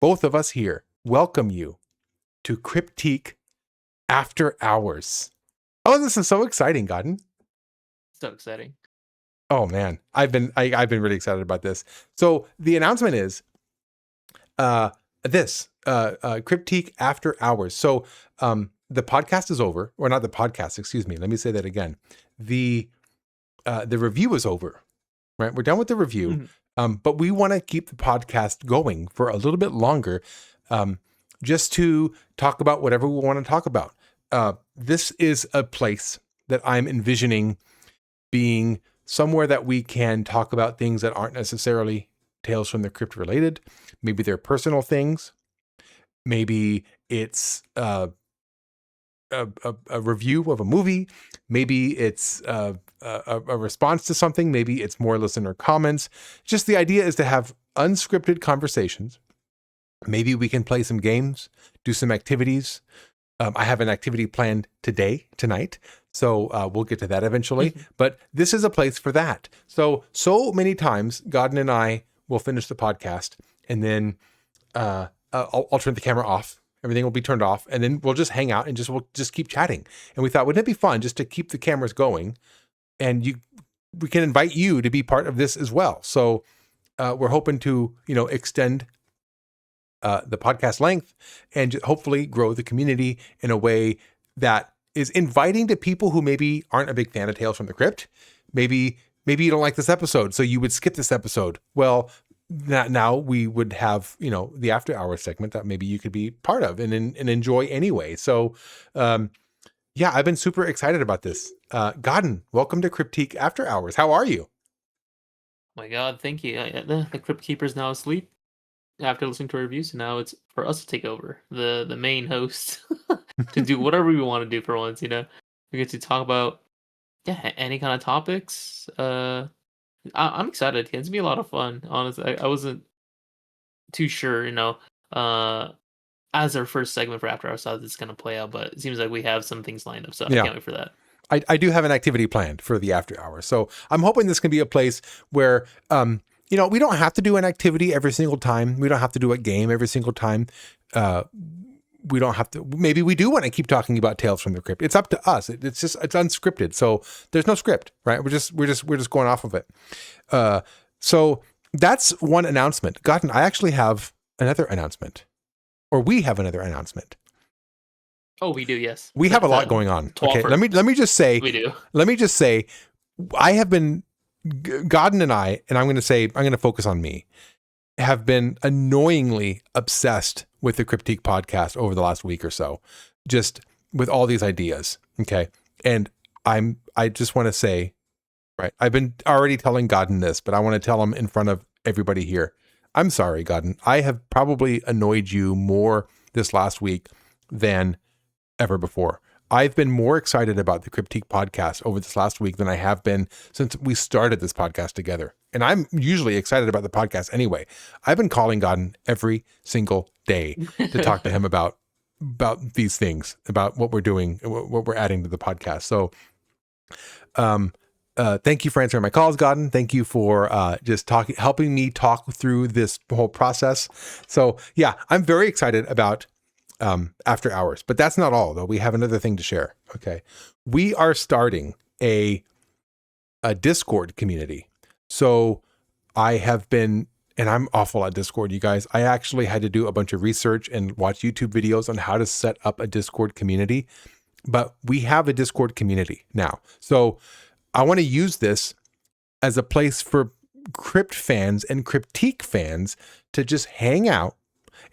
both of us here, welcome you to Cryptique After Hours. Oh, this is so exciting, Godden. So exciting. Oh man, I've been really excited about this. So the announcement is Cryptique After Hours. So the podcast is over, or not the podcast, excuse me. Let me say that again. The review is over, right? We're done with the review, but we want to keep the podcast going for a little bit longer, just to talk about whatever we want to talk about. This is a place that I'm envisioning being somewhere that we can talk about things that aren't necessarily Tales from the Crypt related. Maybe they're personal things. Maybe it's a review of a movie. Maybe it's a response to something. Maybe it's more listener comments. Just the idea is to have unscripted conversations. Maybe we can play some games, do some activities. I have an activity planned tonight. So we'll get to that eventually. But this is a place for that. So many times, Godden and I will finish the podcast, and then I'll turn the camera off. Everything will be turned off, and then we'll just hang out and we'll just keep chatting. And we thought, wouldn't it be fun just to keep the cameras going, and we can invite you to be part of this as well. So we're hoping to extend the podcast length and hopefully grow the community in a way that is inviting to people who maybe aren't a big fan of Tales from the Crypt. Maybe you don't like this episode, so you would skip this episode. Well, now we would have, the after hours segment that maybe you could be part of and enjoy anyway. So, I've been super excited about this. Godden, welcome to Cryptique After Hours. How are you? Oh my God, thank you. The Crypt Keeper's now asleep after listening to our reviews, so now it's for us to take over, the main host, to do whatever we want to do for once. We get to talk about any kind of topics. I'm excited. It's gonna be a lot of fun. Honestly, I wasn't too sure, as our first segment for After Hours, how this is gonna play out, but it seems like we have some things lined up, so I can't wait for that. I do have an activity planned for the After Hours, so I'm hoping this can be a place where we don't have to do an activity every single time. We don't have to do a game every single time. We don't have to. Maybe we do want to keep talking about Tales from the Crypt. It's up to us. It's unscripted. So there's no script, right? We're just going off of it. So that's one announcement. Godden, I actually have another announcement, or we have another announcement. Oh, we do. Yes, we have a lot going on. Okay, let me just say. We do. Let me just say, I have been. Godden and I'm going to focus on me, have been annoyingly obsessed with the Cryptique podcast over the last week or so, just with all these ideas. Okay. And I just want to say, right, I've been already telling Godden this, but I want to tell him in front of everybody here. I'm sorry, Godden. I have probably annoyed you more this last week than ever before. I've been more excited about the Cryptique podcast over this last week than I have been since we started this podcast together. And I'm usually excited about the podcast anyway. I've been calling Godden every single day to talk to him about these things, about what we're doing, what we're adding to the podcast. So thank you for answering my calls, Godden. Thank you for helping me talk through this whole process. So yeah, I'm very excited about After Hours, but that's not all though. We have another thing to share. Okay. We are starting a Discord community. So I have been, and I'm awful at Discord, you guys. I actually had to do a bunch of research and watch YouTube videos on how to set up a Discord community, but we have a Discord community now. So I want to use this as a place for Crypt fans and Cryptique fans to just hang out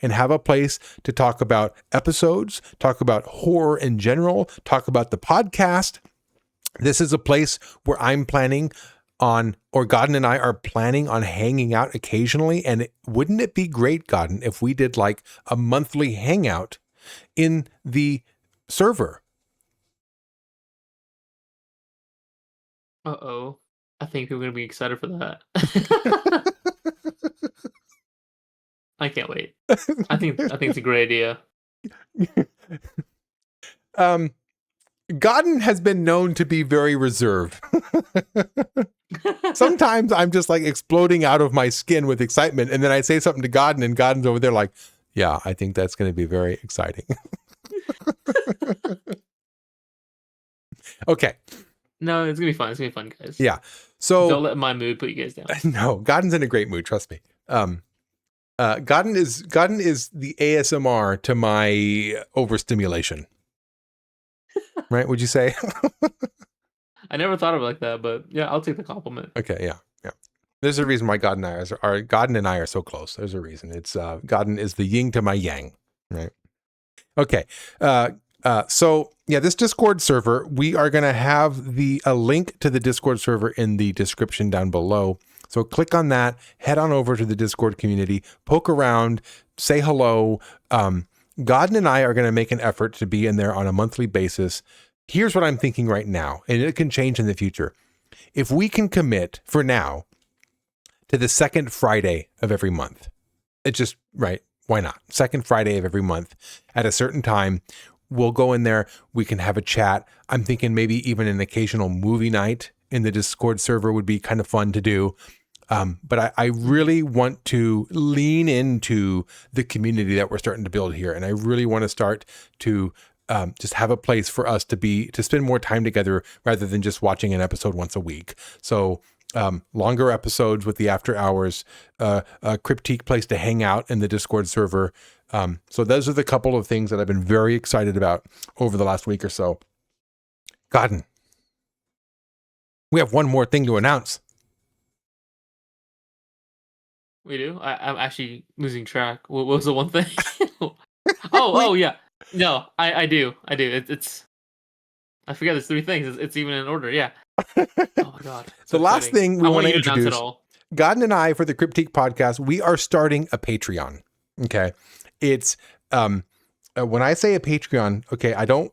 and have a place to talk about episodes, talk about horror in general, talk about the podcast. This is a place where I'm planning on, or Godden and I are planning on hanging out occasionally. And wouldn't it be great, Godden, if we did like a monthly hangout in the server? Uh-oh. I think people are going to be excited for that. I can't wait. I think it's a great idea. Godden has been known to be very reserved. Sometimes I'm just like exploding out of my skin with excitement, and then I say something to Godden, and Godden's over there like, Yeah, I think that's going to be very exciting. Okay. No, it's gonna be fun. It's gonna be fun, guys. Yeah. So don't let my mood put you guys down. No, Godden's in a great mood. Trust me. Godden is the ASMR to my overstimulation. Right? Would you say? I never thought of it like that, but yeah, I'll take the compliment. Okay. Yeah. Yeah. There's a reason why Godden and I are so close. There's a reason. It's Godden is the yin to my yang. Right. Okay. So yeah, this Discord server, we are going to have a link to the Discord server in the description down below. So click on that, head on over to the Discord community, poke around, say hello. Godden and I are going to make an effort to be in there on a monthly basis. Here's what I'm thinking right now, and it can change in the future. If we can commit for now to the second Friday of every month, it's just right. Why not? Second Friday of every month at a certain time, we'll go in there. We can have a chat. I'm thinking maybe even an occasional movie night in the Discord server would be kind of fun to do. But I really want to lean into the community that we're starting to build here. And I really want to start to just have a place for us to spend more time together rather than just watching an episode once a week. So longer episodes with the after hours, a Cryptique place to hang out in the Discord server. So those are the couple of things that I've been very excited about over the last week or so. Godden, we have one more thing to announce. We do? I'm actually losing track. What was the one thing? oh yeah. No, I do. It's I forget there's three things. It's even in order. Yeah. Oh my god. So last thing we want to introduce, Godden and I, for the Cryptique podcast, we are starting a Patreon. Okay. It's when I say a Patreon, okay,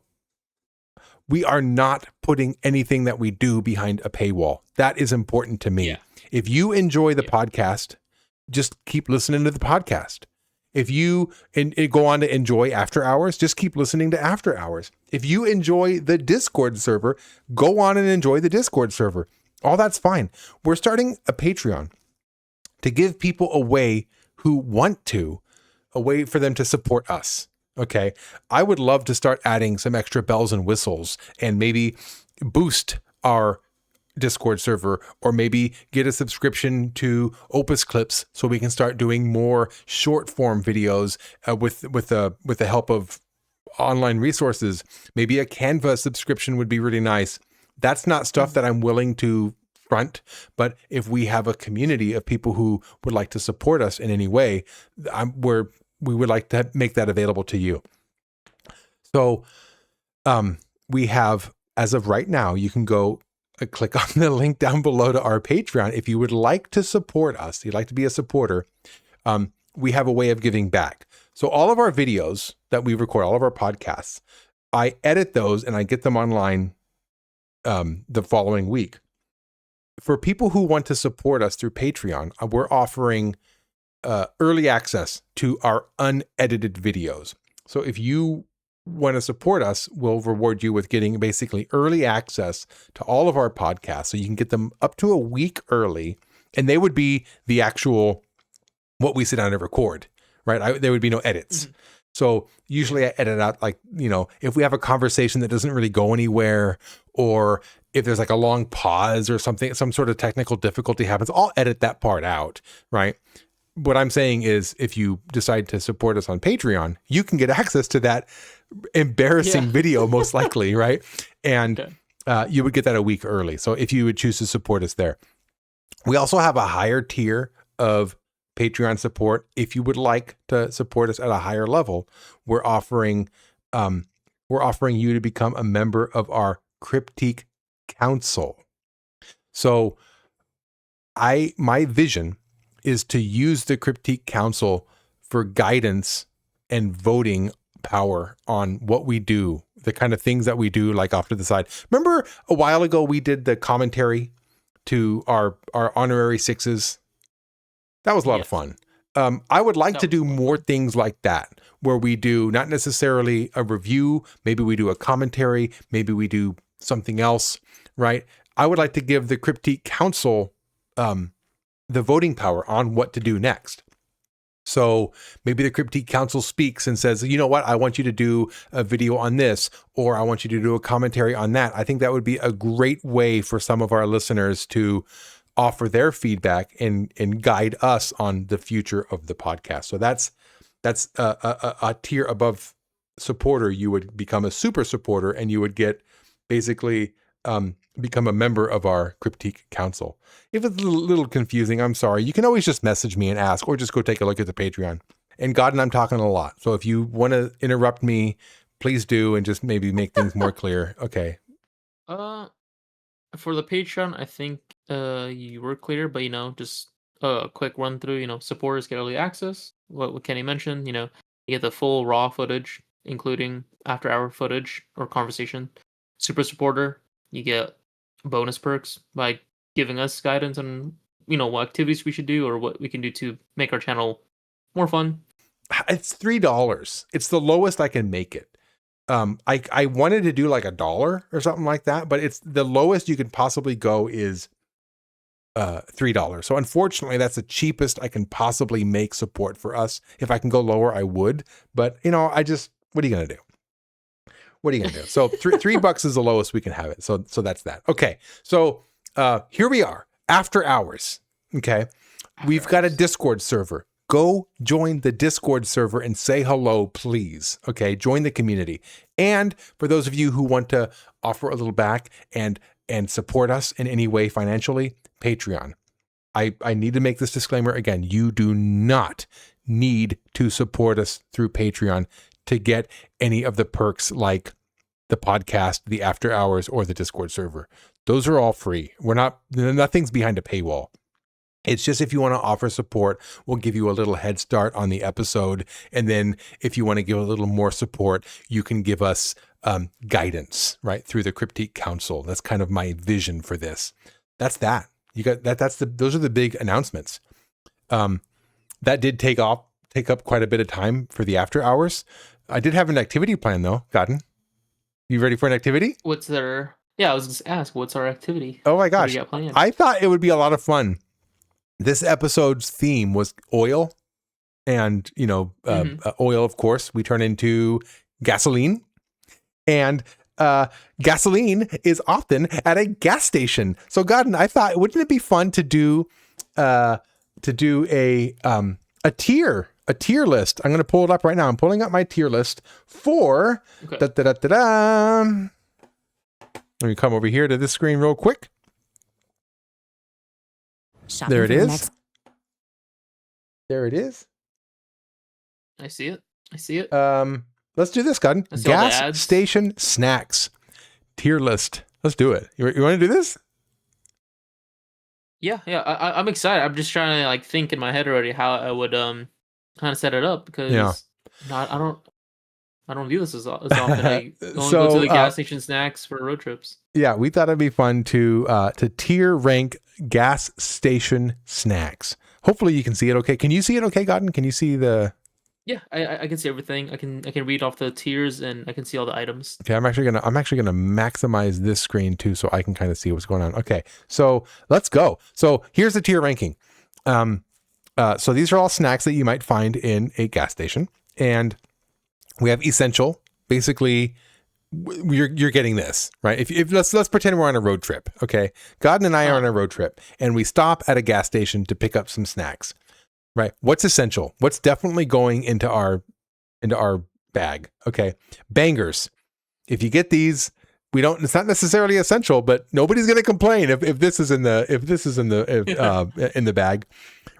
we are not putting anything that we do behind a paywall. That is important to me. Yeah. If you enjoy the podcast, just keep listening to the podcast. If you go on to enjoy After Hours, just keep listening to After Hours. If you enjoy the Discord server, go on and enjoy the Discord server. All that's fine. We're starting a Patreon to give people a way for them to support us. Okay. I would love to start adding some extra bells and whistles and maybe boost our Discord server, or maybe get a subscription to Opus Clips so we can start doing more short form videos with the help of online resources. Maybe a Canva subscription would be really nice. That's not stuff that I'm willing to front, but if we have a community of people who would like to support us in any way, we would like to make that available to you. So we have, as of right now, you can go click on the link down below to our Patreon. If you would like to support us, you'd like to be a supporter, we have a way of giving back. So all of our videos that we record, all of our podcasts, I edit those and I get them online the following week. For people who want to support us through Patreon, we're offering early access to our unedited videos. So if you want to support us, we'll reward you with getting basically early access to all of our podcasts. So you can get them up to a week early, and they would be the actual, what we sit down and record, right? There would be no edits. Mm-hmm. So usually I edit out, like, if we have a conversation that doesn't really go anywhere, or if there's like a long pause or something, some sort of technical difficulty happens, I'll edit that part out, right? What I'm saying is, if you decide to support us on Patreon, you can get access to that embarrassing video, most likely, right? And you would get that a week early. So if you would choose to support us there. We also have a higher tier of Patreon support. If you would like to support us at a higher level, we're offering you to become a member of our Cryptique Council. So my vision is to use the Cryptique Council for guidance and voting power on what we do, the kind of things that we do, like off to the side. Remember a while ago we did the commentary to our honorary sixes? That was a lot of fun. I would like to do more things like that, where we do not necessarily a review, maybe we do a commentary, maybe we do something else, right? I would like to give the Cryptique Council the voting power on what to do next. So maybe the Cryptique Council speaks and says, you know what, I want you to do a video on this, or I want you to do a commentary on that. I think that would be a great way for some of our listeners to offer their feedback and guide us on the future of the podcast. So that's a tier above supporter. You would become a super supporter, and you would get basically become a member of our Cryptique Council. If it's a little confusing, I'm sorry. You can always just message me and ask, or just go take a look at the Patreon. And Godden, I'm talking a lot. So if you want to interrupt me, please do, and just maybe make things more clear. Okay. For the Patreon, I think you were clear, but just a quick run through. Supporters get early access. What Kenny mentioned. You get the full raw footage, including after-hour footage or conversation. Super supporter, you get bonus perks by giving us guidance on what activities we should do or what we can do to make our channel more fun. It's $3. It's the lowest I can make it. I wanted to do like $1 or something like that, but it's the lowest you can possibly go is $3. So unfortunately, that's the cheapest I can possibly make support for us. If I can go lower, I would. But what are you gonna do? What are you gonna do? So $3 is the lowest we can have it. So that's that. Okay. So here we are, after hours. Okay. We've got a Discord server. Go join the Discord server and say hello, please. Okay. Join the community. And for those of you who want to offer a little back and support us in any way financially, Patreon. I need to make this disclaimer again. You do not need to support us through Patreon to get any of the perks like the podcast, the after hours, or the Discord server. Those are all free. Nothing's behind a paywall. It's just if you want to offer support, we'll give you a little head start on the episode. And then if you want to give a little more support, you can give us guidance, right, through the Cryptique Council. That's kind of my vision for this. That's that. You got that. Those are the big announcements. That did take up quite a bit of time for the after hours. I did have an activity plan though, Godden. You ready for an activity? What's their? Yeah, I was just ask. What's our activity? Oh my gosh! I thought it would be a lot of fun. This episode's theme was oil, and oil, of course, we turn into gasoline, and gasoline is often at a gas station. So, Godden, I thought, wouldn't it be fun to do a tier list? I'm going to pull it up right now. I'm pulling up my tier list for. Okay. Let me come over here to this screen real quick. There it is. There it is. I see it. Let's do this, Godden. Gas station snacks tier list. Let's do it. You want to do this? Yeah. I'm excited. I'm just trying to think in my head already how I would kind of set it up because I don't view this as often. I only go to the gas station snacks for road trips. Yeah, we thought it'd be fun to tier rank gas station snacks. Hopefully you can see it okay. Can you see it okay, Godden? Can you see the... Yeah, I can see everything. I can read off the tiers and I can see all the items. Okay, I'm actually gonna maximize this screen too so I can kind of see what's going on. Okay, so let's go. So here's the tier ranking. So these are all snacks that you might find in a gas station, and we have essential. Basically, you're getting this, right? If let's pretend we're on a road trip. Okay, Godden and I are on a road trip, and we stop at a gas station to pick up some snacks. Right. What's essential? What's definitely going into our bag? Okay. Bangers. If you get these, it's not necessarily essential, but nobody's going to complain if this is in the in the bag.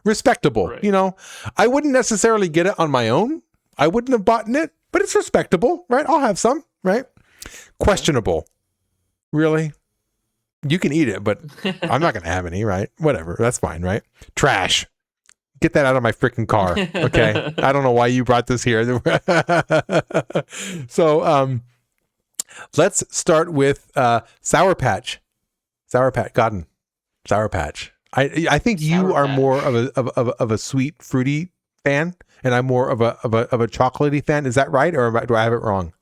Respectable. Right. I wouldn't necessarily get it on my own. I wouldn't have bought it, but it's respectable, right? I'll have some, right? Questionable. Really? You can eat it, but I'm not going to have any, right? Whatever. That's fine, right? Trash. Get that out of my freaking car. Okay. I don't know why you brought this here. So, let's start with, Sour Patch. Godden. Sour Patch. I think you are more of a sweet fruity fan, and I'm more of a chocolatey fan. Is that right? Or do I have it wrong?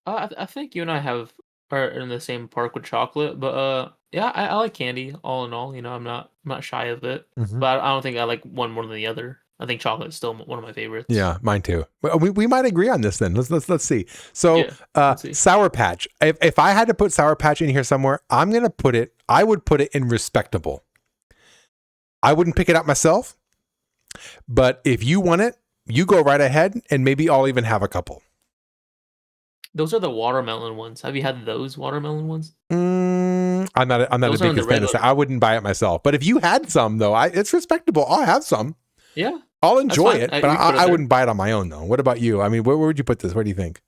I think you and I are in the same park with chocolate, but yeah, I like candy all in all. I'm not shy of it, but I don't think I like one more than the other. I think chocolate is still one of my favorites. Yeah, mine too. We might agree on this then. Let's see. So, Yeah, let's see. Sour Patch. If I had to put Sour Patch in here somewhere, I would put it in respectable. I wouldn't pick it up myself, but if you want it, you go right ahead, and maybe I'll even have a couple. Those are the watermelon ones. Have you had those watermelon ones? I'm not a big fan of that. I wouldn't buy it myself. But if you had some, though, it's respectable. I'll have some. Yeah. I'll enjoy it, but I wouldn't buy it on my own, though. What about you? I mean, where would you put this? What do you think?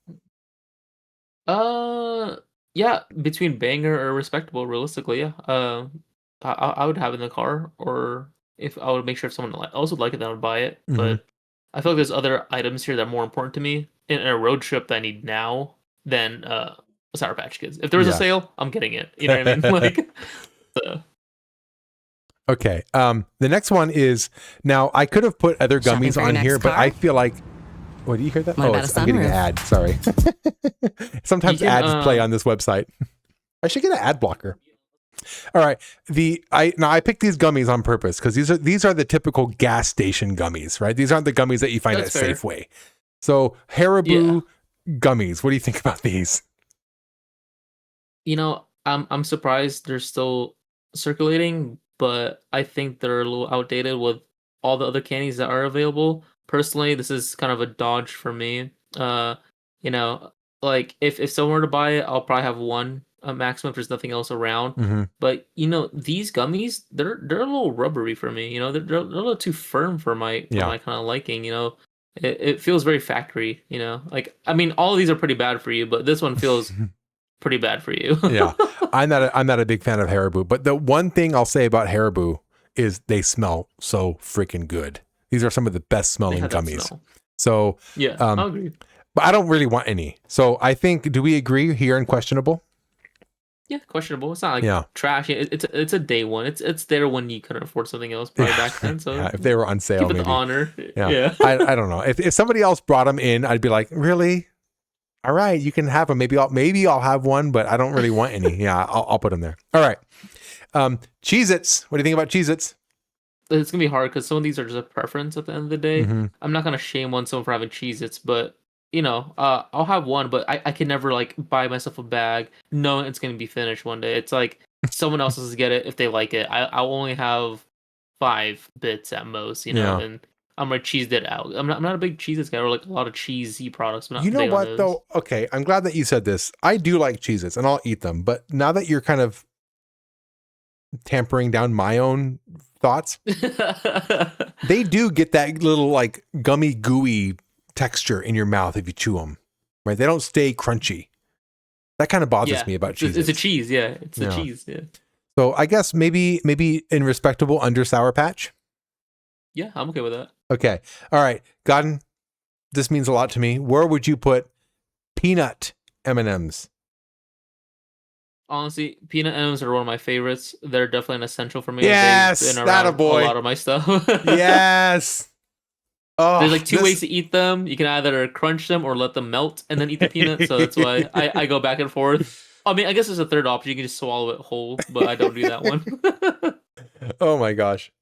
Yeah, between banger or respectable, realistically, yeah. I would have it in the car, or if I would make sure if someone else would like it, then I would buy it. Mm-hmm. But I feel like there's other items here that are more important to me in a road trip that I need now than Sour Patch Kids. If there was a sale, I'm getting it. You know what I mean? Like, so. Okay. The next one is, now I could have put other gummies on here, but I feel like, what, do you hear that? I'm getting an ad. Sorry. Sometimes ads play on this website. I should get an ad blocker. All right. I picked these gummies on purpose because these are the typical gas station gummies, right? These aren't the gummies that you find at Safeway. So Haribo gummies. What do you think about these? You know, I'm surprised they're still circulating, but I think they're a little outdated with all the other candies that are available. Personally, this is kind of a dodge for me. You know, like if someone were to buy it, I'll probably have one maximum if there's nothing else around. Mm-hmm. But you know, these gummies, they're a little rubbery for me. You know, they're a little too firm for my kind of liking. You know, it feels very factory. You know, like, I mean, all of these are pretty bad for you, but this one feels pretty bad for you. Yeah, I'm not a big fan of Haribo, but the one thing I'll say about Haribo is they smell so freaking good. These are some of the best smelling gummies. So yeah, I agree. But I don't really want any. So I think, do we agree here in questionable? Yeah, questionable. It's not like trash. It's a day one. It's there when you couldn't afford something else probably back then. So if they were on sale, keep it maybe. The honor. Yeah. I don't know. If somebody else brought them in, I'd be like, really? All right, you can have them. Maybe I'll have one, but I don't really want any. Yeah, I'll put them there. All right. Cheez-Its. What do you think about Cheez-Its? It's gonna be hard because some of these are just a preference at the end of the day. Mm-hmm. I'm not gonna shame on someone for having Cheez-Its, but you know, I'll have one, but I can never like buy myself a bag knowing it's gonna be finished one day. It's like someone else has to get it if they like it. I'll only have 5 bits at most, you know, and I'm gonna cheese it out. I'm not a big Cheez-Its guy, or like a lot of cheesy products. But not you know what though? Okay, I'm glad that you said this. I do like Cheez-Its and I'll eat them, but now that you're kind of tampering down my own thoughts, they do get that little like gummy gooey texture in your mouth if you chew them, right? They don't stay crunchy. That kind of bothers me about Cheez-Its. It's a cheese, yeah. It's a cheese, yeah. So I guess maybe in respectable under Sour Patch. Yeah, I'm okay with that. Okay. All right. Godden, this means a lot to me. Where would you put peanut M&Ms? Honestly, peanut M&Ms are one of my favorites. They're definitely an essential for me. Yes, that a boy. A lot of my stuff. Yes. Oh, there's like 2 ways to eat them. You can either crunch them or let them melt and then eat the peanut. So that's why I go back and forth. I mean, I guess there's a third option. You can just swallow it whole, but I don't do that one. Oh my gosh.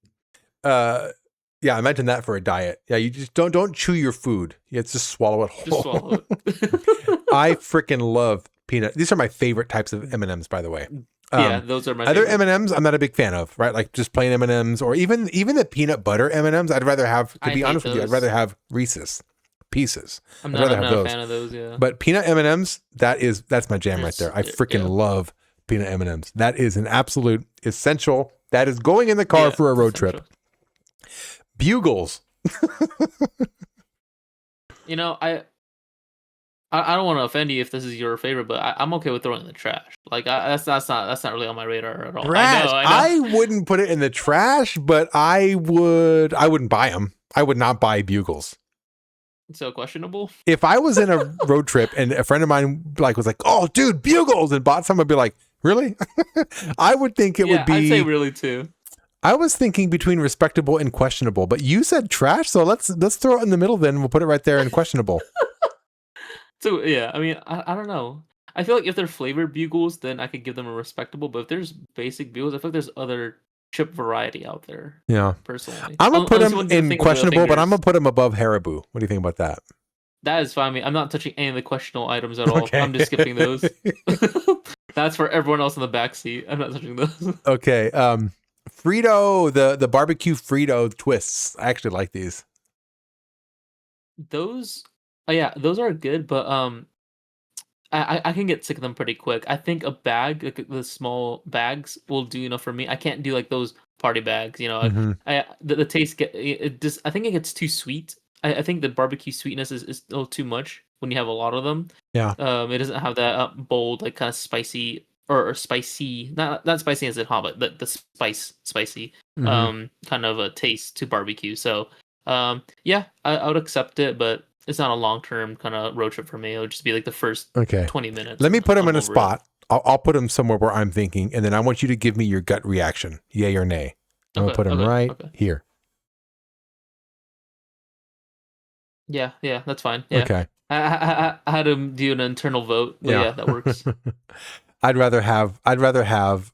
Yeah, imagine that for a diet. Yeah, you just don't chew your food. You just swallow it whole. Just swallow it. I freaking love peanut. These are my favorite types of M&Ms, by the way. Yeah, those are my other favorite. M&Ms I'm not a big fan of, right? Like just plain M&Ms or even the peanut butter M&Ms. I'd rather have, to be honest with you, I'd rather have Reese's Pieces. I'm not a fan of those, yeah. But peanut M&Ms, that's my jam right there. I freaking love peanut M&Ms. That is an absolute essential. That is going in the car for a road trip. Bugles. You know, I don't want to offend you if this is your favorite, but I'm okay with throwing it in the trash. Like that's not really on my radar at all. Trash. I wouldn't put it in the trash, but I wouldn't buy them. I would not buy Bugles. So questionable. If I was in a road trip and a friend of mine was like, "Oh, dude, Bugles," and bought some, I'd be like, "Really?" I would think it would be. I'd say really too. I was thinking between respectable and questionable, but you said trash, so let's throw it in the middle. Then we'll put it right there in questionable. So yeah, I mean, I don't know. I feel like if they're flavored Bugles, then I could give them a respectable. But if there's basic Bugles, I feel like there's other chip variety out there. Yeah. Personally, I'm going to put unless them you want to do the in thing with the questionable, but I'm fingers. going to put them above Haribo. What do you think about that? That is fine. I'm not touching any of the questionable items at all. Okay. I'm just skipping those. That's for everyone else in the back seat. I'm not touching those. Okay. Frito, the barbecue Frito twists. I actually like these. Those, oh yeah, those are good, but I can get sick of them pretty quick. I think a bag, like the small bags, will do enough for me. I can't do like those party bags. Mhm. The taste it just. I think it gets too sweet. I think the barbecue sweetness is a little too much when you have a lot of them. Yeah. It doesn't have that bold, like kind of spicy or spicy, not spicy as in hot, but the spicy Mhm. kind of a taste to barbecue. So yeah, I would accept it, but it's not a long term kind of road trip for me. It would just be like the first Okay. 20 minutes. Let me And put them I'm in a over it. spot. I'll put them somewhere where I'm thinking, and then I want you to give me your gut reaction, yay or nay. I'm going to put them right here. Yeah, that's fine. Yeah. Okay. I had to do an internal vote, but yeah, that works. I'd rather have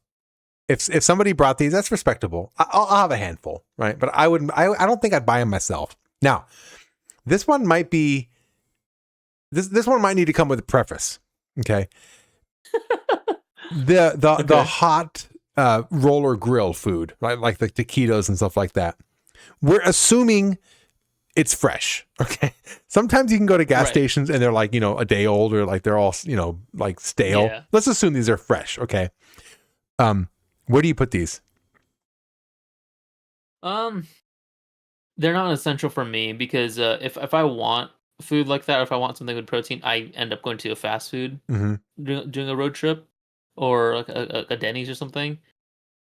if somebody brought these, that's respectable. I'll have a handful, right? But I don't think I'd buy them myself. Now, this one might be this one might need to come with a preface. Okay. The hot roller grill food, right? Like the taquitos and stuff like that. We're assuming it's fresh. Okay. Sometimes you can go to gas stations and they're like, a day old, or like they're all, like stale. Yeah. Let's assume these are fresh. Okay. Where do you put these? They're not essential for me because if I want food like that, or if I want something with protein, I end up going to a fast food doing a road trip, or like a Denny's or something.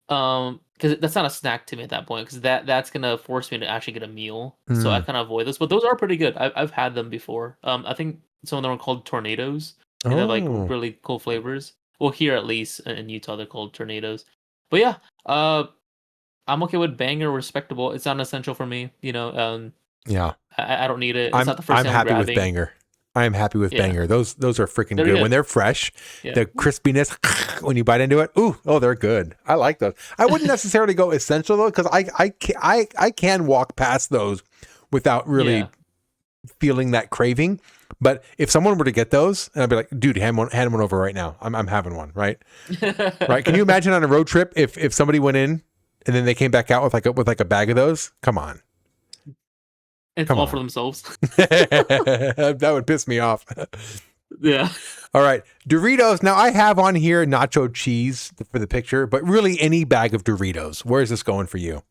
Because that's not a snack to me at that point, because that's gonna force me to actually get a meal. So I kind of avoid those, but those are pretty good. I've had them before. I think some of them are called tornadoes. They have like really cool flavors. Well, here at least in Utah, they're called tornadoes. But yeah, I'm okay with banger, respectable. It's not essential for me, Yeah. I don't need it. It's not the first I'm thing I'm happy grabbing. with banger. I am happy with banger. Those are freaking They're good. good. When they're fresh, Yeah. the crispiness when you bite into it. They're good. I like those. I wouldn't necessarily go essential though, because I can walk past those without really feeling that craving. But if someone were to get those, and I'd be like, dude, hand one over right now. I'm having one, right? Right? Can you imagine on a road trip if somebody went in and then they came back out with like a bag of those? Come on. It's all for themselves. That would piss me off. Yeah. All right. Doritos. Now I have on here nacho cheese for the picture, but really any bag of Doritos. Where is this going for you?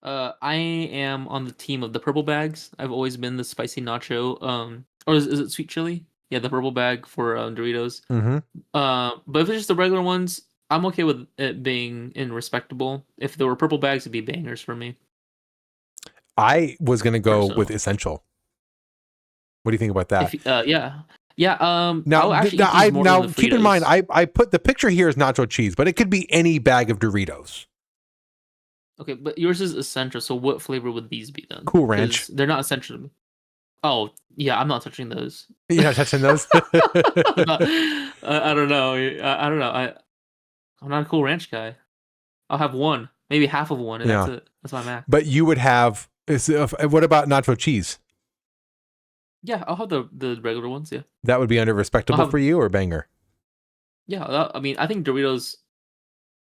I am on the team of the purple bags. I've always been the spicy nacho. Or is it sweet chili? Yeah, the purple bag for Doritos. Mm-hmm. But if it's just the regular ones, I'm okay with it being in respectable. If there were purple bags, it'd be bangers for me. I was gonna go with essential. What do you think about that? Yeah. Now keep in mind, I put the picture here is nacho cheese, but it could be any bag of Doritos. Okay, but yours is essential. So what flavor would these be then? Cool Ranch. They're not essential to me. Oh yeah, I'm not touching those. You're not touching those? I don't know. I don't know. I'm not a Cool Ranch guy. I'll have one, maybe half of one, and that's it. That's my max. But you would have. What about nacho cheese? Yeah, I'll have the regular ones. Yeah, that would be under respectable for you or banger. Yeah, I mean, I think Doritos,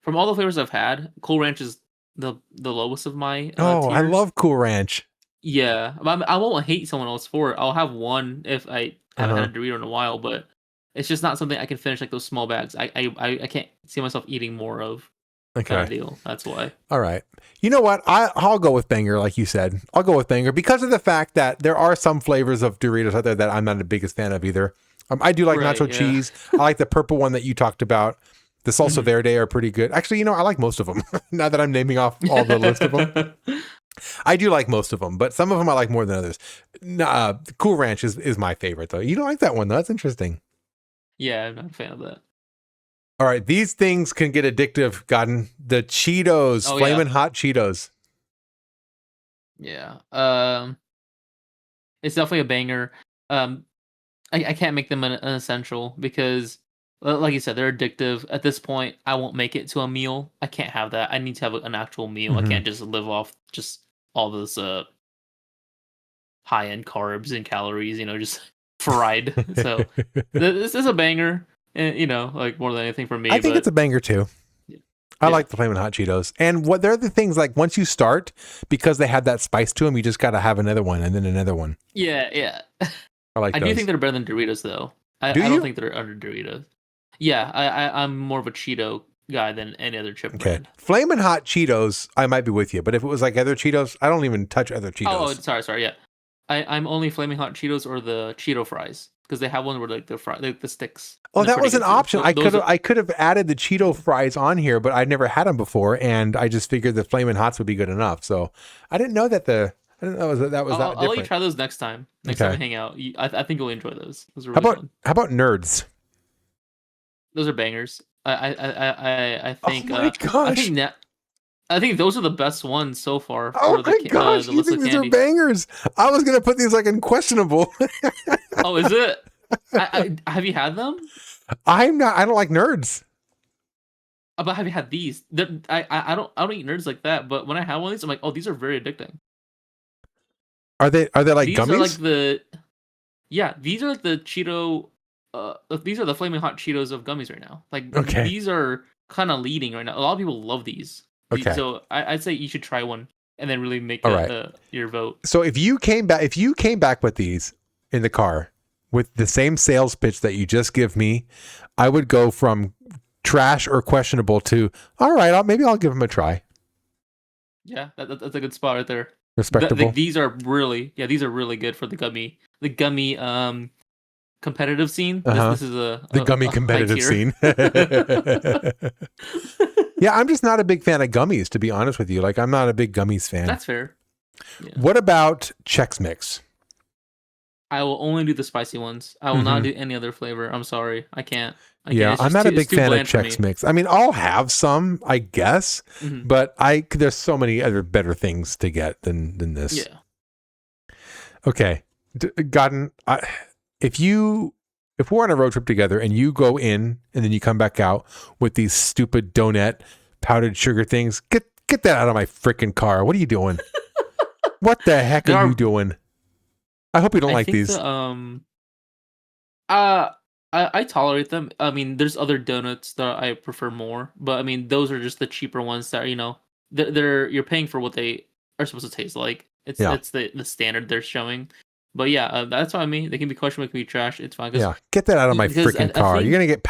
from all the flavors I've had, Cool Ranch is the lowest of my. Tiers. I love Cool Ranch. Yeah, I won't hate someone else for it. I'll have one if I haven't had a Dorito in a while, but it's just not something I can finish like those small bags. I can't see myself eating more of. Okay. Kind of deal. That's why. All right. You know what? I'll go with banger, like you said. I'll go with banger because of the fact that there are some flavors of Doritos out there that I'm not the biggest fan of either. I do like nacho cheese. I like the purple one that you talked about. The salsa verde are pretty good. Actually, I like most of them. Now that I'm naming off all the list of them. I do like most of them, but some of them I like more than others. Cool Ranch is my favorite, though. You don't like that one, though. That's interesting. Yeah, I'm not a fan of that. All right, these things can get addictive, Godden. The Cheetos, Flamin' Hot Cheetos. Yeah. It's definitely a banger. I can't make them an essential because Like you said, they're addictive. At this point, I won't make it to a meal. I can't have that. I need to have an actual meal. I can't just live off just all those high end carbs and calories. Just fried. So this is a banger, and like more than anything for me. I think it's a banger too. I like the Flamin' Hot Cheetos. And what they're the things like once you start, because they have that spice to them, you just got to have another one and then another one. Yeah. I like I those. do think they're better than Doritos though. I don't think they're under Doritos. Yeah, I'm more of a Cheeto guy than any other chip brand. Flamin' Hot Cheetos, I might be with you, but if it was like other Cheetos, I don't even touch other Cheetos. Oh, sorry, yeah. I'm only Flaming Hot Cheetos or the Cheeto fries because they have one where like the sticks. Oh, that was an option. I could have added the Cheeto fries on here, but I'd never had them before, and I just figured the Flamin' Hots would be good enough. So I didn't know that that was that different. I'll let you try those next time. Next time we hang out, I think you'll enjoy those. Those are really fun. How about Nerds? Those are bangers. I think. Oh my gosh! I think those are the best ones so far. Oh my gosh! You think these are bangers? I was gonna put these like in questionable. Oh, is it? Have you had them? I don't like Nerds. But have you had these? I don't eat Nerds like that. But when I have one of these, I'm like, oh, these are very addicting. Are they like these gummies? Are like these are like the Cheeto. These are the Flaming Hot Cheetos of gummies right now. Like these are kind of leading right now. A lot of people love these. Okay. So I'd say you should try one and then really make your vote. So if you came back with these in the car with the same sales pitch that you just give me, I would go from trash or questionable to all right. Maybe I'll give them a try. Yeah, that's a good spot right there. Respectable. These are really good for the gummy competitive scene. This is the gummy competitive scene. Yeah, I'm just not a big fan of gummies, to be honest with you. Like, I'm not a big gummies fan. That's fair. Yeah. What about Chex Mix? I will only do the spicy ones. I will not do any other flavor. I'm sorry. I can't. I'm not a big fan of Chex Mix. I mean, I'll have some, I guess, but there's so many other better things to get than this. Yeah. Okay. Godden, if we're on a road trip together and you go in and then you come back out with these stupid donut powdered sugar things, get that out of my freaking car. What are you doing? What the heck are you doing? I hope you don't like these. I tolerate them. I mean, there's other donuts that I prefer more, but I mean, those are just the cheaper ones that you're paying for what they are supposed to taste like. It's the standard they're showing. But yeah, that's what I mean. They can be questionable, they can be trash. It's fine. Yeah, get that out of my freaking car. You're gonna get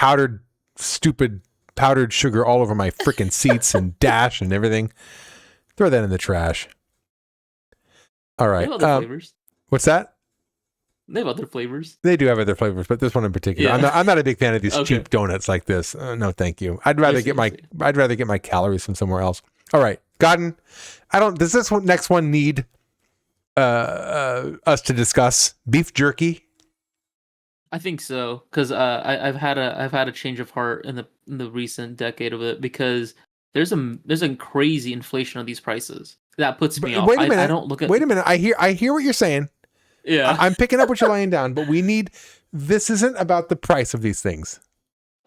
stupid powdered sugar all over my freaking seats and dash and everything. Throw that in the trash. All right. They have other flavors. What's that? They have other flavors. They do have other flavors, but this one in particular, I'm not a big fan of these cheap donuts like this. No, thank you. I'd rather get my calories from somewhere else. All right, Godden. Does this next one need us to discuss beef jerky? I think so, because I've had a change of heart in the recent decade of it, because there's a crazy inflation of these prices that puts me off. Wait a minute. I don't look at. Wait a minute. I hear what you're saying. Yeah, I'm picking up what you're laying down, but this isn't about the price of these things.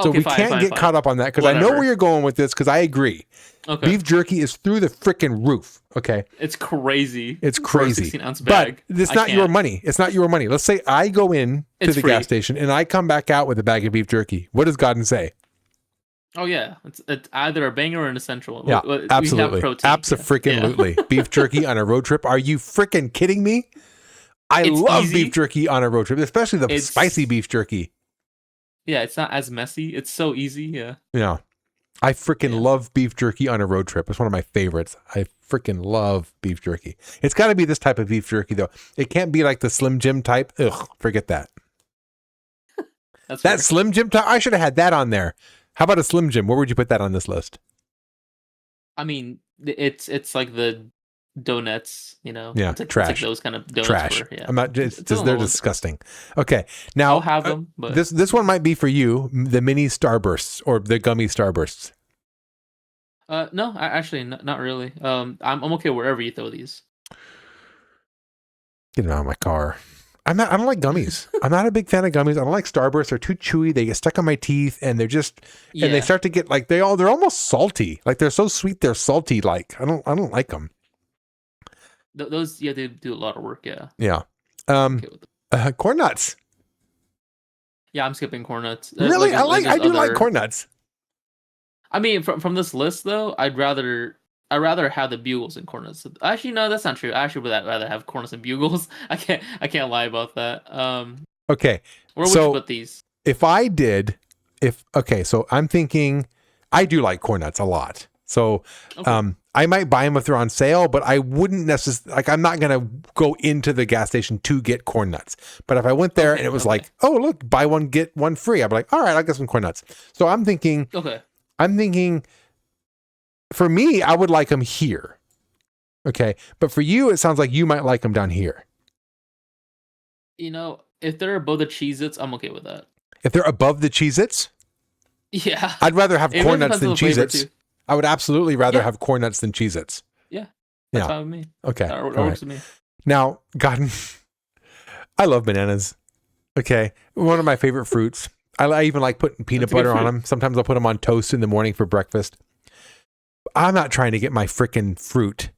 So we can't get caught up on that, because I know where you're going with this, because I agree. Okay. Beef jerky is through the freaking roof. Okay. It's crazy. It's crazy. 16-ounce bag. But it's not your money. It's not your money. Let's say I go in to the gas station and I come back out with a bag of beef jerky. What does Godden say? Oh yeah, it's either a banger or an essential. Yeah, absolutely. Abso-freaking-lutely. Beef jerky on a road trip. Are you freaking kidding me? I love beef jerky on a road trip, especially the spicy beef jerky. Yeah, it's not as messy. It's so easy. Yeah. Yeah. I freaking love beef jerky on a road trip. It's one of my favorites. I freaking love beef jerky. It's got to be this type of beef jerky, though. It can't be like the Slim Jim type. Ugh, forget that. That Slim Jim type, I should have had that on there. How about a Slim Jim? Where would you put that on this list? I mean, it's like the donuts, Yeah, it's like, trash. It's like those kind of donuts. Trash. I'm not just they're disgusting. Okay, now I'll have them. But this one might be for you, the mini Starbursts or the gummy Starbursts. No, actually, not really. I'm okay wherever you throw these. Get them out of my car. I don't like gummies. I'm not a big fan of gummies. I don't like Starbursts. They're too chewy. They get stuck on my teeth, and they're just and they start to get like they're almost salty. Like they're so sweet, they're salty. Like I don't like them. Those they do a lot of work. Yeah. Yeah. Corn nuts. Yeah, I'm skipping corn nuts. Really, I do like corn nuts. I mean, from this list though, I'd rather have the bugles and corn nuts. Actually, no, that's not true. I actually would rather have corn nuts and bugles. I can't lie about that. Okay. Where would you put these? So I'm thinking I do like corn nuts a lot. So I might buy them if they're on sale, but I wouldn't necessarily, like, I'm not going to go into the gas station to get corn nuts. But if I went there and it was like, oh, look, buy one, get one free, I'd be like, all right, I'll get some corn nuts. So I'm thinking, for me, I would like them here. Okay. But for you, it sounds like you might like them down here. You know, if they're above the Cheez-Its, I'm okay with that. If they're above the Cheez-Its? Yeah. I'd rather have corn nuts than Cheez-Its. I would absolutely rather have corn nuts than Cheez-Its. Yeah. That's fine with me. Okay. That works with me. Now, Godden, I love bananas. Okay. One of my favorite fruits. I even like putting peanut butter on them. Sometimes I'll put them on toast in the morning for breakfast. I'm not trying to get my freaking fruit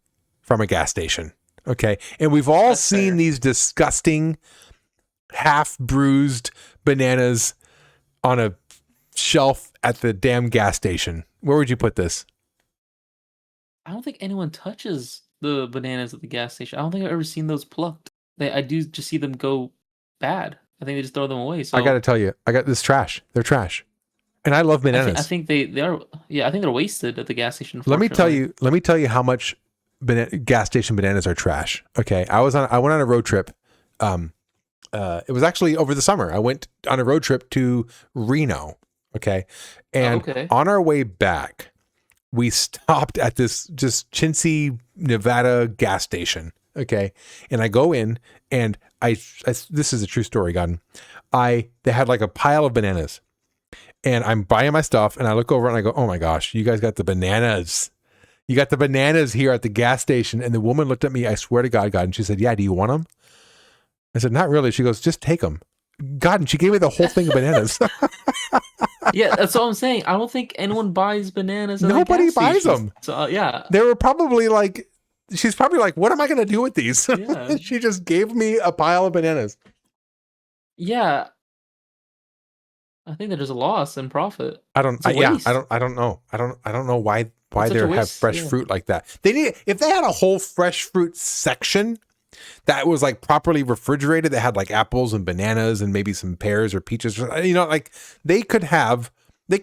from a gas station. Okay. And we've all seen these disgusting half bruised bananas on a shelf at the damn gas station. Where would you put this? I don't think anyone touches the bananas at the gas station. I don't think I've ever seen those plucked. I do just see them go bad. I think they just throw them away. So I got to tell you, I got this trash. They're trash. And I love bananas. I think they are. Yeah, I think they're wasted at the gas station. Let me tell you how much gas station bananas are trash. Okay. I went on a road trip. It was actually over the summer. I went on a road trip to Reno. Okay. And on our way back, we stopped at this just chintzy Nevada gas station. Okay. And I go in and this is a true story, Godden. They had like a pile of bananas and I'm buying my stuff and I look over and I go, oh my gosh, you guys got the bananas. You got the bananas here at the gas station. And the woman looked at me, I swear to God, and she said, yeah, do you want them? I said, not really. She goes, just take them. God, and she gave me the whole thing of bananas. Yeah, that's what I'm saying. I don't think anyone buys bananas. Nobody buys them. So yeah, they were probably like, she's probably like, what am I going to do with these? Yeah. She just gave me a pile of bananas. Yeah, I think that there's a loss in profit. I don't know. I don't know why they have fresh fruit like that. If they had a whole fresh fruit section that was like properly refrigerated, that had like apples and bananas and maybe some pears or peaches, like they could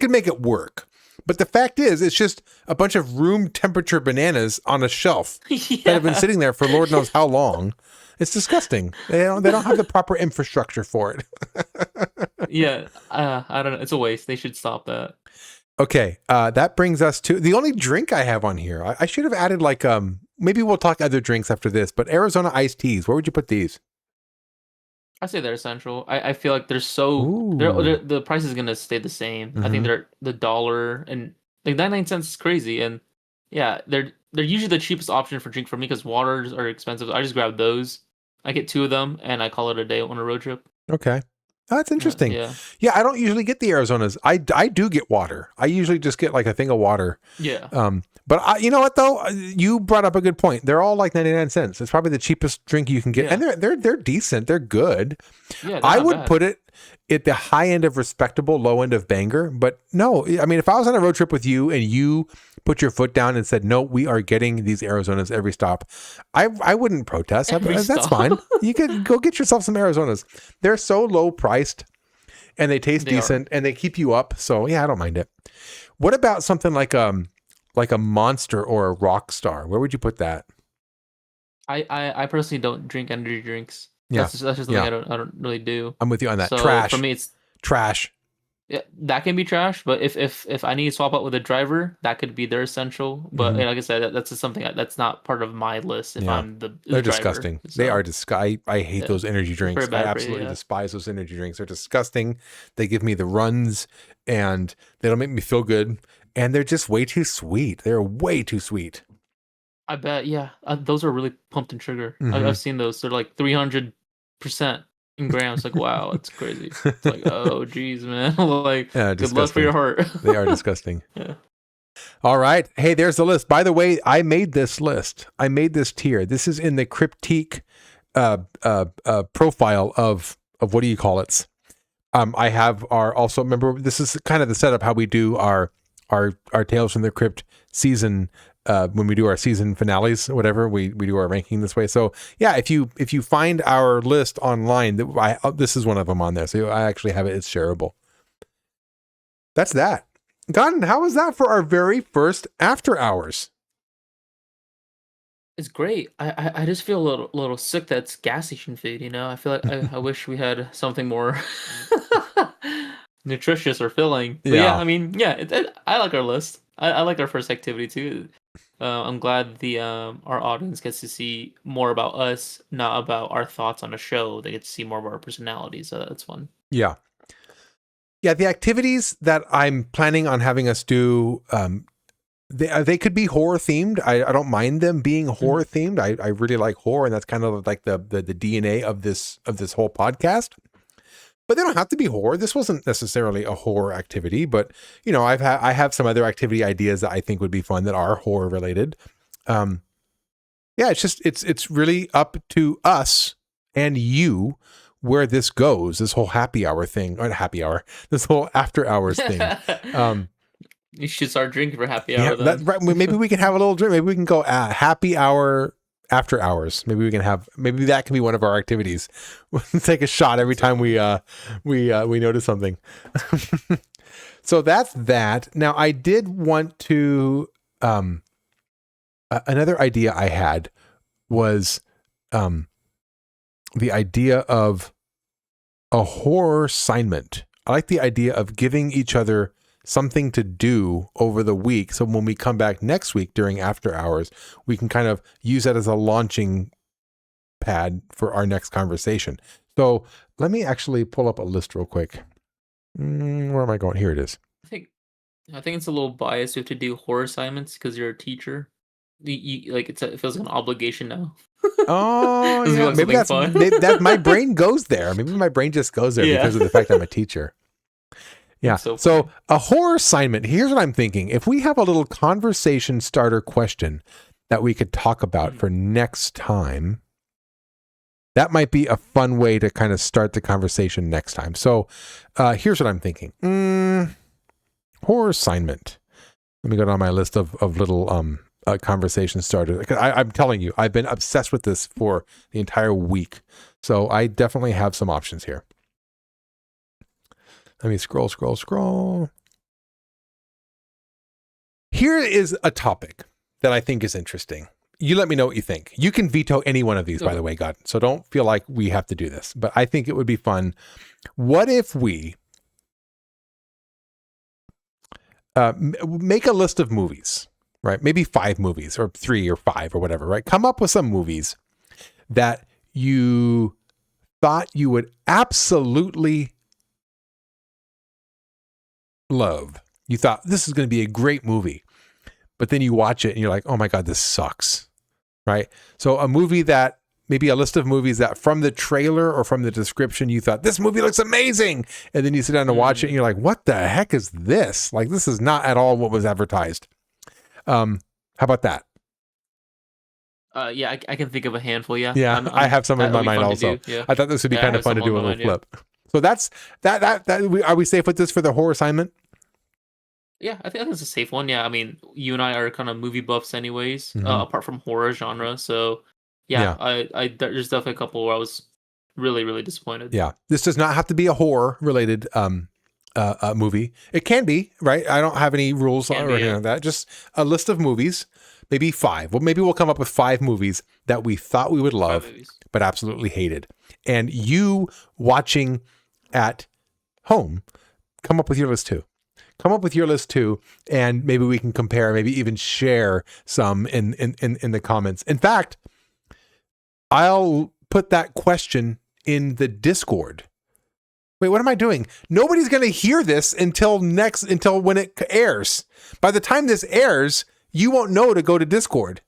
make it work. But the fact is, it's just a bunch of room temperature bananas on a shelf that have been sitting there for Lord knows how long. It's disgusting. They don't have the proper infrastructure for it. Yeah, I don't know. It's a waste. They should stop that. Okay, that brings us to the only drink I have on here. I should have added like maybe we'll talk other drinks after this, but Arizona iced teas. Where would you put these? I say they're essential. I feel like they're the price is gonna stay the same. Mm-hmm. I think they're the $1 and like 99 cents is crazy. And yeah, they're usually the cheapest option for drink for me because waters are expensive. I just grab those. I get 2 of them and I call it a day on a road trip. Okay. Oh, that's interesting. Yeah, I don't usually get the Arizonas. I do get water. I usually just get like a thing of water. Yeah. But you know what though? You brought up a good point. They're all like 99 cents. It's probably the cheapest drink you can get, and they're decent. They're good. Yeah, I would put it at the high end of respectable, low end of banger. But no, I mean, if I was on a road trip with you and you put your foot down and said, no, we are getting these Arizonas every stop, I wouldn't protest. That's fine. You could go get yourself some Arizonas. They're so low priced and they taste decent and they keep you up. So yeah, I don't mind it. What about something like a Monster or a Rockstar? Where would you put that? I personally don't drink energy drinks. That's just something I don't really do. I'm with you on that. So trash. For me, it's trash. Yeah, that can be trash. But if I need to swap out with a driver, that could be their essential. But like I said, that's just something that's not part of my list. If I'm the they're driver. Disgusting. So, they are disgusting. I hate those energy drinks. I absolutely despise those energy drinks. They're disgusting. They give me the runs, and they don't make me feel good. And they're just way too sweet. They're way too sweet. I bet. Yeah, those are really pumped in sugar. I've seen those. They're like 300%. And Graham's like, wow, it's crazy. It's like, oh, geez, man. Like, Yeah, good luck for your heart. They are disgusting. Yeah. All right. Hey, there's the list. By the way, I made this list. I made this tier. This is in the Cryptique profile of what do you call it? I have also remember this is kind of the setup how we do our Tales from the Crypt season when we do our season finales or whatever, we do our ranking this way. So yeah, if you find our list online, this is one of them on there. So I actually have it. It's shareable. That's that. Godden, how was that for our very first After Hours? It's great. I just feel a little sick that it's gas station food, you know? I feel like I wish we had something more nutritious or filling. But yeah, I mean, yeah, I like our list. I like our first activity too. I'm glad the our audience gets to see more about us, not about our thoughts on a show. They get to see more of our personalities, so that's fun. Yeah. Yeah, the activities that I'm planning on having us do, they could be horror themed. I don't mind them being horror themed. I really like horror, and that's kind of like the DNA of this whole podcast. But they don't have to be horror. This wasn't necessarily a horror activity, but you know, I have some other activity ideas that I think would be fun that are horror related. Yeah, it's just it's really up to us and you where this goes, this whole happy hour thing, or happy hour, this whole after hours thing. You should start drinking for happy hour. Yeah, right. Maybe we can have a little drink. Maybe we can go happy hour after hours. Maybe that can be one of our activities. We'll take a shot every time we notice something. So that's that. Now I did want to, another idea I had was, the idea of a horror assignment. I like the idea of giving each other something to do over the week. So when we come back next week during after hours, we can kind of use that as a launching pad for our next conversation. So let me actually pull up a list real quick. Where am I going? Here it is. I think it's a little biased. You have to do horror assignments because you're a teacher. Like it feels like an obligation now. Oh, yeah. Like Maybe that my brain goes there. Maybe my brain just goes there because of the fact I'm a teacher. Yeah. So a horror assignment. Here's what I'm thinking. If we have a little conversation starter question that we could talk about for next time, that might be a fun way to kind of start the conversation next time. So here's what I'm thinking. Horror assignment. Let me go down my list of little conversation starter. I'm telling you, I've been obsessed with this for the entire week. So I definitely have some options here. Let me scroll. Here is a topic that I think is interesting. You let me know what you think. You can veto any one of these, by the way, Godden. So don't feel like we have to do this, but I think it would be fun. What if we make a list of movies, right? Maybe 5 movies or 3 or 5 or whatever, right? Come up with some movies that you thought you would absolutely love. You thought this is going to be a great movie, but then you watch it and you're like, oh my God, this sucks, right? So a movie that, maybe a list of movies that from the trailer or from the description, you thought this movie looks amazing. And then you sit down and watch it and you're like, what the heck is this? Like, this is not at all what was advertised. How about that? Yeah, I can think of a handful. Yeah. Yeah. I have some in my mind also. Yeah. I thought this would be kind of fun to do a little flip. So that's that. Are we safe with this for the horror assignment? Yeah, I think that's a safe one. Yeah. I mean, you and I are kind of movie buffs anyways, apart from horror genre. So yeah. There's definitely a couple where I was really, really disappointed. Yeah. This does not have to be a horror related movie. It can be, right? I don't have any rules or anything like that. Just a list of movies, maybe 5. Well, maybe we'll come up with 5 movies that we thought we would love, but absolutely hated. And you watching at home, come up with your list too. And maybe we can compare, maybe even share some in the comments. In fact, I'll put that question in the Discord. Wait, what am I doing? Nobody's going to hear this until when it airs. By the time this airs, you won't know to go to Discord.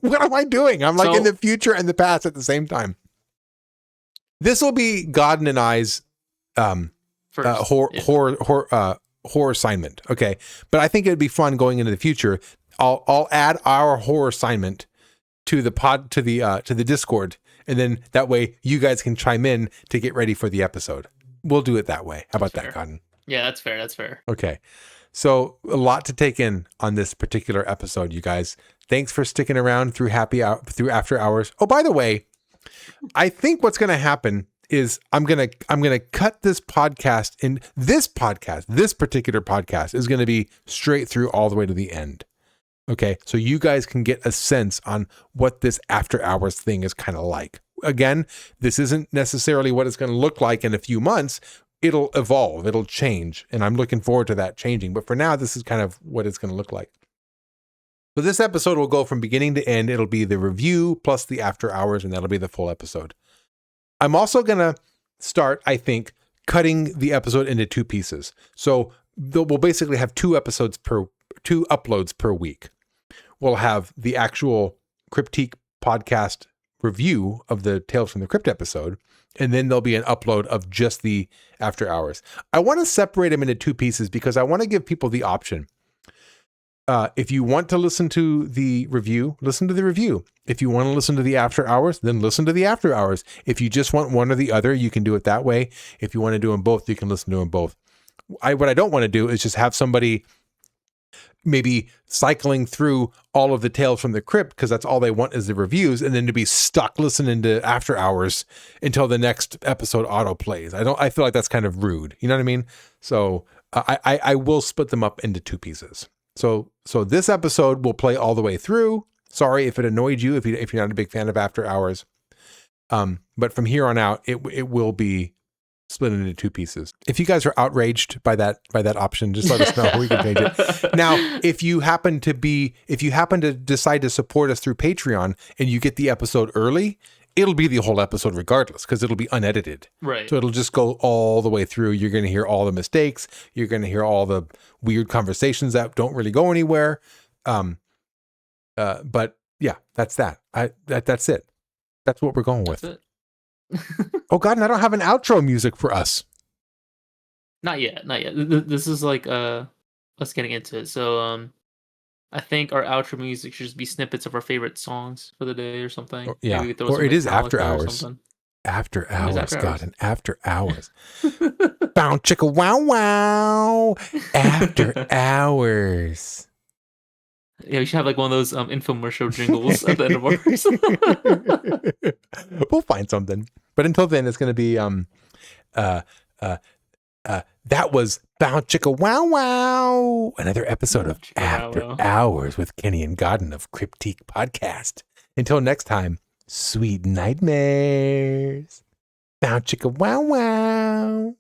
What am I doing? I'm like So- in the future and the past at the same time. This will be Godden and I's First, horror assignment. Okay. But I think it'd be fun going into the future. I'll add our horror assignment to the Discord, and then that way you guys can chime in to get ready for the episode. We'll do it that way. How about that, Godden? Yeah, that's fair. That's fair. Okay. So a lot to take in on this particular episode, you guys. Thanks for sticking around through after hours. Oh, by the way, I think what's going to happen is I'm going to cut this podcast, and this particular podcast is going to be straight through all the way to the end. Okay. So you guys can get a sense on what this after hours thing is kind of like. Again, this isn't necessarily what it's going to look like in a few months. It'll evolve, it'll change, and I'm looking forward to that changing. But for now, this is kind of what it's going to look like. So this episode will go from beginning to end. It'll be the review plus the after hours, and that'll be the full episode. I'm also going to start, I think, cutting the episode into two pieces. So we'll basically have two uploads per week. We'll have the actual Cryptique podcast review of the Tales from the Crypt episode, and then there'll be an upload of just the after hours. I want to separate them into two pieces because I want to give people the option. If you want to listen to the review, listen to the review. If you want to listen to the after hours, then listen to the after hours. If you just want one or the other, you can do it that way. If you want to do them both, you can listen to them both. What I don't want to do is just have somebody maybe cycling through all of the Tales from the Crypt because that's all they want is the reviews, and then to be stuck listening to after hours until the next episode auto plays. I feel like that's kind of rude. You know what I mean? So I will split them up into two pieces. So this episode will play all the way through. Sorry if it annoyed you, if you're not a big fan of after hours. But from here on out, it will be split into two pieces. If you guys are outraged by that option, just let us know. We can change it. Now, if you happen to decide to support us through Patreon and you get the episode early, it'll be the whole episode regardless because it'll be unedited. Right. So it'll just go all the way through. You're going to hear all the mistakes. You're going to hear all the weird conversations that don't really go anywhere. But yeah, that's that. That's it. That's what we're going with. That's it. Oh God, and I don't have an outro music for us. Not yet. This is like us getting into it. So I think our outro music should just be snippets of our favorite songs for the day or something. Yeah, Maybe throw or some it is Metallica after or hours. something. After It is hours, after God, hours. and after hours. Bow chicka wow wow. After hours. Yeah, we should have like one of those infomercial jingles at the end of ours. We'll find something. But until then, it's going to be that was Bow Chicka Wow Wow, another episode of Chicka Wow After Wow. Hours with Kenny and Godden of Cryptique Podcast. Until next time, sweet nightmares. Bow Chicka Wow Wow.